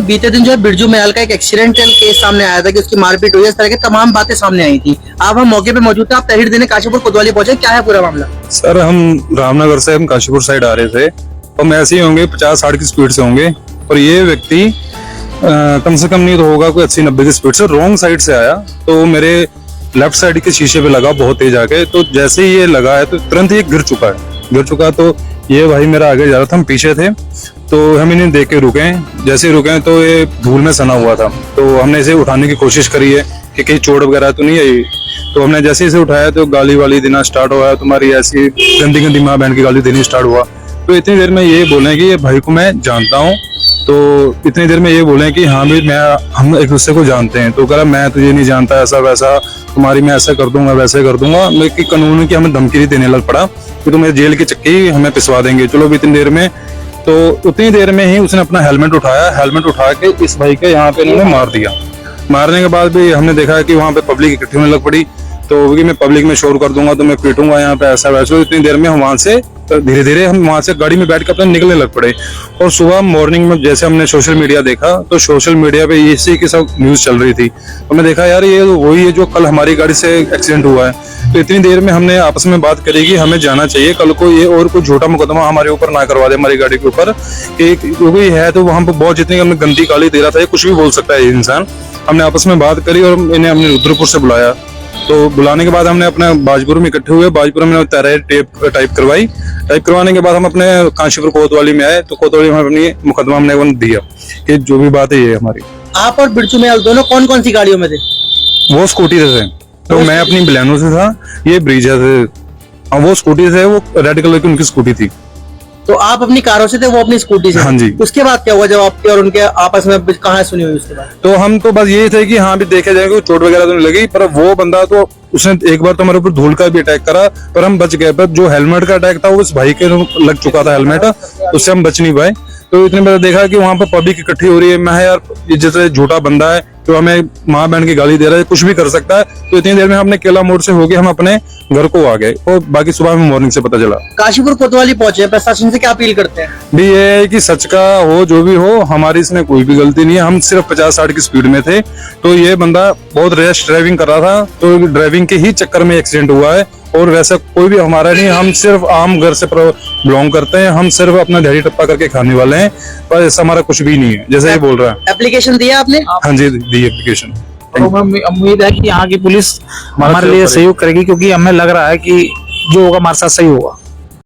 बीते दिन जो है बिरजू महल का एक एक्सीडेंटल केस सामने आया था कि उसकी मारपीट हुई, इस तरह की तमाम बातें सामने आई थी। आप हम मौके पे मौजूद थे, आप तहरीर देने काशीपुर कोतवाली पहुंचे, क्या है पूरा मामला? सर हम रामनगर से हम काशीपुर साइड आ रहे थे और मैं ऐसे ही होंगे 50-60 की स्पीड से होंगे और ये व्यक्ति कम से कम नहीं तो होगा कोई 80-90 की स्पीड से रॉन्ग साइड से आया, तो मेरे लेफ्ट साइड के शीशे पे लगा बहुत तेज आके। तो जैसे ही ये लगा है तो तुरंत ये गिर चुका। तो ये भाई मेरा आगे जा रहा था, हम पीछे थे, तो हम इन्हें देख के रुके। जैसे ही रुके तो ये धूल में सना हुआ था, तो हमने इसे उठाने की कोशिश करी है कि कहीं चोट वगैरह तो नहीं आई। तो हमने जैसे इसे उठाया तो गाली वाली देना स्टार्ट हुआ, तुम्हारी ऐसी गंदी गंदी माँ बहन की गाली देनी स्टार्ट हुआ। तो इतनी देर में ये बोले कि ये भाई को मैं जानता हूँ, तो इतनी देर में ये बोले कि हाँ भाई हम एक दूसरे को जानते हैं। तो कह रहा मैं तुझे नहीं जानता, ऐसा वैसा, तुम्हारी मैं ऐसा कर दूंगा वैसे कर दूंगा। मैं कि कानून की हमें धमकी देने लग पड़ा कि तुम्हें जेल की चक्की हमें पिसवा देंगे। चलो भी इतनी देर में, तो उतनी देर में ही उसने अपना हेलमेट उठाया, हेलमेट उठा के इस भाई के यहाँ पे इन्होंने मार दिया। मारने के बाद भी हमने देखा कि वहाँ पे पब्लिक इकट्ठी होने लग पड़ी, तो मैं पब्लिक में शोर कर दूंगा तो मैं पीटूंगा यहाँ पे, ऐसा वैसा। इतनी देर में हम वहाँ से धीरे धीरे हम वहाँ से गाड़ी में बैठ के अपने निकलने लग पड़े। और सुबह मॉर्निंग में जैसे हमने सोशल मीडिया देखा तो सोशल मीडिया पे इसी की सब न्यूज चल रही थी। तो मैं देखा यार ये वही है जो कल हमारी गाड़ी से एक्सीडेंट हुआ है। तो इतनी देर में हमने आपस में बात करी कि हमें जाना चाहिए कल को ये और कोई झूठा मुकदमा हमारे ऊपर ना करवा दे, हमारी गाड़ी के ऊपर। क्योंकि है तो वहाँ पे बहुत जितनी हमने गंदी गाली दे रहा था, ये कुछ भी बोल सकता है ये इंसान। हमने आपस में बात करी और इन्हें हमने रुद्रपुर से बुलाया। तो बुलाने के बाद हमने अपने बाजपुर में इकट्ठे हुए, बाजपुर में तहरीर टाइप करवाई। टाइप करवाने के बाद हम अपने काशीपुर कोतवाली में आए, तो कोतवाली में अपनी मुकदमा हमने दिया कि जो भी बात है ये हमारी। आप और बिरजू महल दोनों कौन कौन सी गाड़ियों में थे? वो स्कूटी से थे, तो मैं अपनी बलेनो से था, ये ब्रीजा से। वो स्कूटी से, वो रेड कलर की उनकी स्कूटी थी। तो आप अपनी कारों से थे, वो अपनी स्कूटी से? हाँ जी। उसके बाद क्या हुआ जब आपके और उनके आपस में कहानी सुनी हुई उसके बाद? तो हम तो बस यही थे कि हाँ भी देखे जाएंगे, चोट वगैरह तो नहीं लगी, पर वो बंदा तो उसने एक बार तो हमारे ऊपर धूल का भी अटैक करा, पर हम बच गए। पर जो हेलमेट का अटैक था वो उस भाई के लग चुका था हेलमेट, उससे हम बच नहीं पाए। तो इतने में देखा कि वहां पर पब्लिक इकट्ठी हो रही है। मैं यार ये जैसे झूठा बंदा है तो हमें माँ बहन की गाली दे रहा है, कुछ भी कर सकता है। तो इतनी देर में हमने केला मोड़ से होके हम अपने घर को आ गए और बाकी सुबह में मॉर्निंग से पता चला। काशीपुर कोतवाली पहुंचे, प्रशासन से क्या अपील करते हैं? भी ये है कि सच का हो जो भी हो, हमारी इसमें कोई भी गलती नहीं है। हम सिर्फ 50-60 की स्पीड में थे, तो ये बंदा बहुत रैश ड्राइविंग कर रहा था, तो ड्राइविंग के ही चक्कर में एक्सीडेंट हुआ है। और वैसा कोई भी हमारा नहीं, हम सिर्फ आम घर से बिलोंग करते हैं, हम सिर्फ अपना दिहाड़ी टप्पा करके खाने वाले हैं, पर ऐसा हमारा कुछ भी नहीं है जैसे ये बोल रहा है। एप्लीकेशन दिया आपने? हाँ जी, दी एप्लीकेशन। तो उम्मीद है कि यहाँ की पुलिस हमारे लिए सहयोग करेगी, क्योंकि हमें लग रहा है कि जो होगा हमारे साथ सही होगा।